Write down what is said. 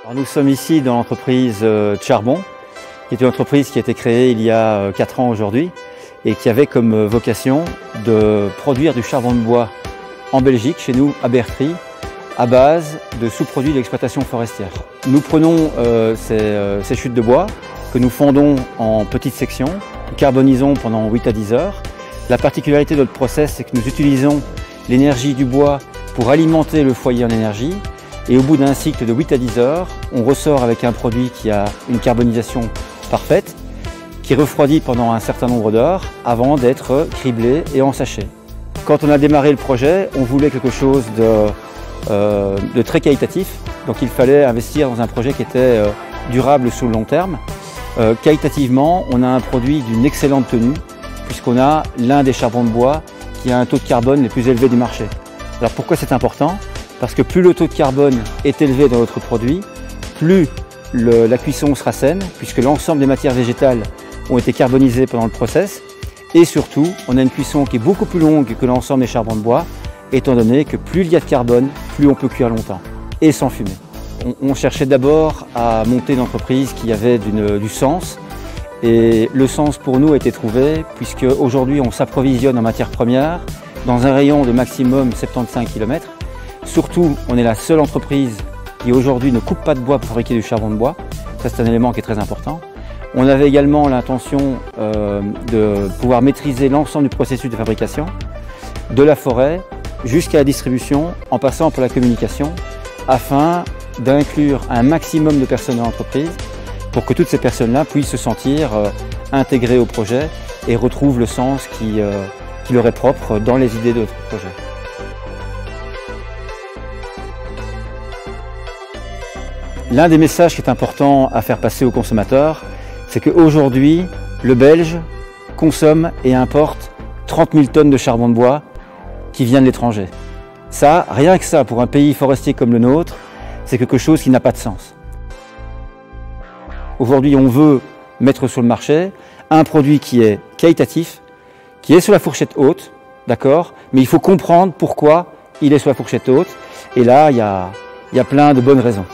Alors nous sommes ici dans l'entreprise Charbon, qui est une entreprise qui a été créée il y a 4 ans aujourd'hui et qui avait comme vocation de produire du charbon de bois en Belgique, chez nous à Bertry, à base de sous-produits de l'exploitation forestière. Nous prenons ces chutes de bois que nous fondons en petites sections, nous carbonisons pendant 8 à 10 heures. La particularité de notre process, c'est que nous utilisons l'énergie du bois pour alimenter le foyer en énergie. Et au bout d'un cycle de 8 à 10 heures, on ressort avec un produit qui a une carbonisation parfaite, qui refroidit pendant un certain nombre d'heures avant d'être criblé et ensaché. Quand on a démarré le projet, on voulait quelque chose de très qualitatif, donc il fallait investir dans un projet qui était durable sur le long terme. Qualitativement, on a un produit d'une excellente tenue, puisqu'on a l'un des charbons de bois qui a un taux de carbone les plus élevés du marché. Alors pourquoi c'est important ? Parce que plus le taux de carbone est élevé dans notre produit, plus la cuisson sera saine, puisque l'ensemble des matières végétales ont été carbonisées pendant le process. Et surtout, on a une cuisson qui est beaucoup plus longue que l'ensemble des charbons de bois, étant donné que plus il y a de carbone, plus on peut cuire longtemps, et sans fumer. On cherchait d'abord à monter une entreprise qui avait du sens, et le sens pour nous a été trouvé, puisque aujourd'hui on s'approvisionne en matières premières dans un rayon de maximum 75 km. Surtout, on est la seule entreprise qui aujourd'hui ne coupe pas de bois pour fabriquer du charbon de bois. Ça, c'est un élément qui est très important. On avait également l'intention de pouvoir maîtriser l'ensemble du processus de fabrication, de la forêt jusqu'à la distribution, en passant par la communication, afin d'inclure un maximum de personnes dans l'entreprise pour que toutes ces personnes-là puissent se sentir intégrées au projet et retrouvent le sens qui leur est propre dans les idées de notre projet. L'un des messages qui est important à faire passer aux consommateurs, c'est qu'aujourd'hui, le Belge consomme et importe 30 000 tonnes de charbon de bois qui vient de l'étranger. Ça, rien que ça, pour un pays forestier comme le nôtre, c'est quelque chose qui n'a pas de sens. Aujourd'hui, on veut mettre sur le marché un produit qui est qualitatif, qui est sur la fourchette haute, d'accord, mais il faut comprendre pourquoi il est sur la fourchette haute. Et là, il y a plein de bonnes raisons.